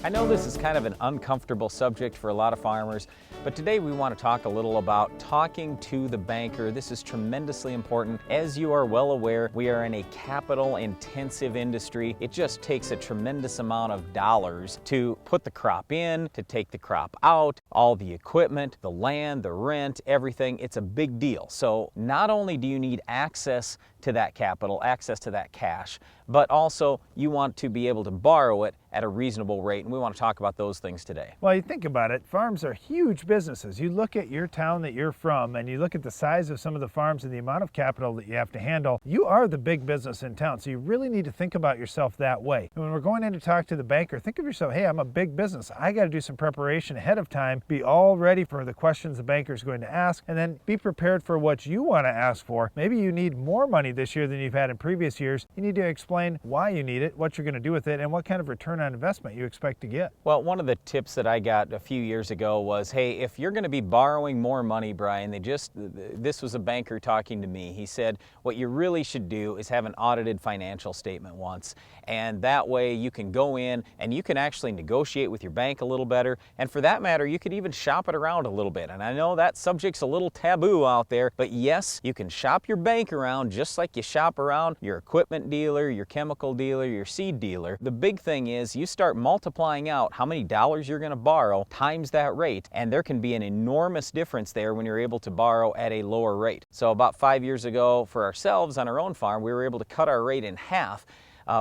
I know this is kind of an uncomfortable subject for a lot of farmers, but today we want to talk a little about talking to the banker. This is tremendously important. As you are well aware, we are in a capital-intensive industry. It just takes a tremendous amount of dollars to put the crop in, to take the crop out, all the equipment, the land, the rent, everything. It's a big deal. So not only do you need access to that capital, access to that cash, but also you want to be able to borrow it at a reasonable rate, and we want to talk about those things today. Well, you think about it, farms are huge businesses. You look at your town that you're from, and you look at the size of some of the farms and the amount of capital that you have to handle. You are the big business in town, so you really need to think about yourself that way. And when we're going in to talk to the banker, think of yourself, hey, I'm a big business. I got to do some preparation ahead of time, be all ready for the questions the banker is going to ask, and then be prepared for what you want to ask for. Maybe you need more money this year than you've had in previous years. You need to explain why you need it, what you're going to do with it, and what kind of return on investment you expect to get. Well, one of the tips that I got a few years ago was, hey, if you're going to be borrowing more money, Brian, this was a banker talking to me. He said, what you really should do is have an audited financial statement once. And that way you can go in and you can actually negotiate with your bank a little better. And for that matter, you could even shop it around a little bit. And I know that subject's a little taboo out there, but yes, you can shop your bank around just like you shop around your equipment dealer, your chemical dealer, your seed dealer. The big thing is you start multiplying out how many dollars you're going to borrow times that rate, and there can be an enormous difference there when you're able to borrow at a lower rate. So about 5 years ago for ourselves on our own farm, we were able to cut our rate in half.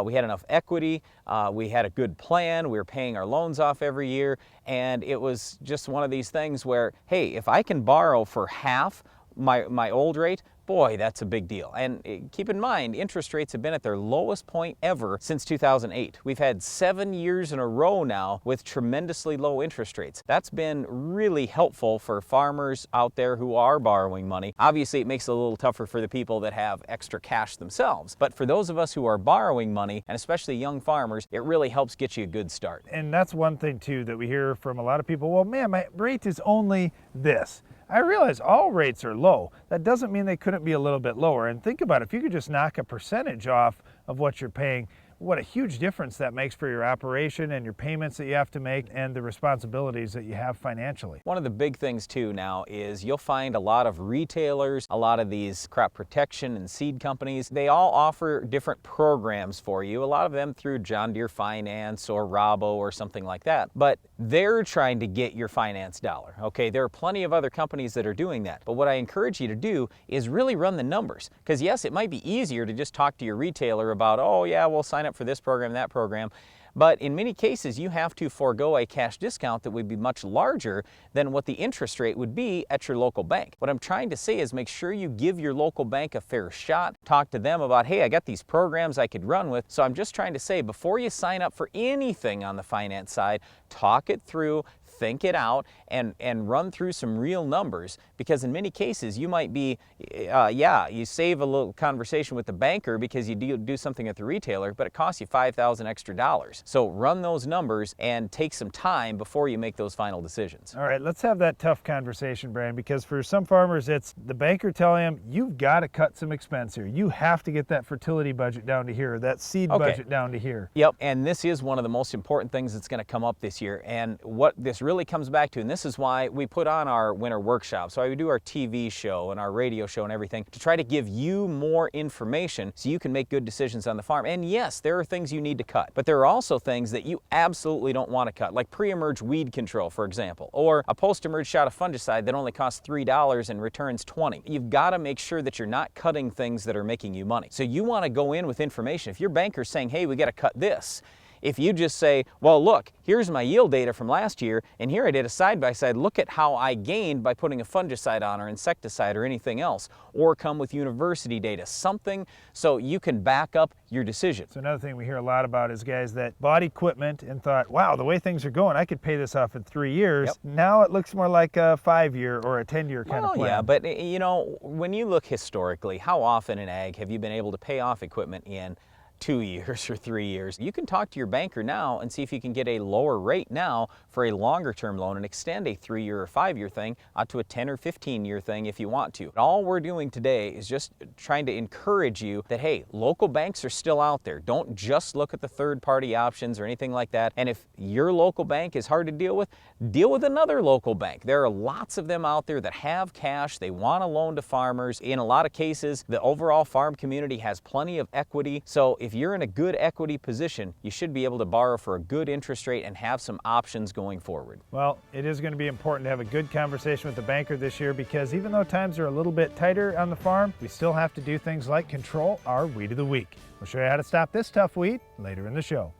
We had enough equity, we had a good plan, we were paying our loans off every year, and it was just one of these things where, hey, if I can borrow for half my old rate, boy, that's a big deal. And keep in mind, interest rates have been at their lowest point ever since 2008. We've had 7 years in a row now with tremendously low interest rates. That's been really helpful for farmers out there who are borrowing money. Obviously, it makes it a little tougher for the people that have extra cash themselves. But for those of us who are borrowing money, and especially young farmers, it really helps get you a good start. And that's one thing, too, that we hear from a lot of people. Well, man, my rate is only this. I realize all rates are low. That doesn't mean they couldn't be a little bit lower. And think about it, if you could just knock a percentage off of what you're paying, what a huge difference that makes for your operation and your payments that you have to make and the responsibilities that you have financially. One of the big things too now is you'll find a lot of retailers, a lot of these crop protection and seed companies, they all offer different programs for you, a lot of them through John Deere Finance or Robo or something like that, but they're trying to get your finance dollar. Okay, there are plenty of other companies that are doing that, but what I encourage you to do is really run the numbers, because yes, it might be easier to just talk to your retailer about, oh yeah, we'll sign up for this program, that program. But in many cases, you have to forego a cash discount that would be much larger than what the interest rate would be at your local bank. What I'm trying to say is make sure you give your local bank a fair shot. Talk to them about, hey, I got these programs I could run with. So I'm just trying to say, before you sign up for anything on the finance side, talk it through, think it out, and run through some real numbers, because in many cases you might be, you save a little conversation with the banker because you do something at the retailer, but it costs you $5,000 extra dollars. So run those numbers and take some time before you make those final decisions. All right, let's have that tough conversation, Brian, because for some farmers it's the banker telling them, you've got to cut some expense here. You have to get that fertility budget down to here, that seed budget down to here. Yep, and this is one of the most important things that's going to come up this year. And what this really comes back to, and this is why we put on our winter workshop. So we do our TV show and our radio show and everything to try to give you more information so you can make good decisions on the farm. And yes, there are things you need to cut, but there are also things that you absolutely don't want to cut, like pre-emerge weed control, for example, or a post-emerge shot of fungicide that only costs $3 and returns $20. You've got to make sure that you're not cutting things that are making you money. So you want to go in with information. If your banker's saying, hey, we got to cut this, if you just say, well, look, here's my yield data from last year, and here I did a side-by-side, look at how I gained by putting a fungicide on or insecticide or anything else, or come with university data, something so you can back up your decision. So another thing we hear a lot about is guys that bought equipment and thought, wow, the way things are going, I could pay this off in 3 years. Yep. Now it looks more like a 5-year or a 10-year kind of plan. Yeah, but you know, when you look historically, how often in ag have you been able to pay off equipment in 2 years or 3 years. You can talk to your banker now and see if you can get a lower rate now for a longer term loan and extend a 3-year or 5-year thing out to a 10 or 15-year thing if you want to. All we're doing today is just trying to encourage you that, hey, local banks are still out there. Don't just look at the third-party options or anything like that. And if your local bank is hard to deal with another local bank. There are lots of them out there that have cash. They want to loan to farmers. In a lot of cases, the overall farm community has plenty of equity. So if you're in a good equity position, you should be able to borrow for a good interest rate and have some options going forward. Well, it is going to be important to have a good conversation with the banker this year, because even though times are a little bit tighter on the farm, we still have to do things like control our weed of the week. We'll show you how to stop this tough weed later in the show.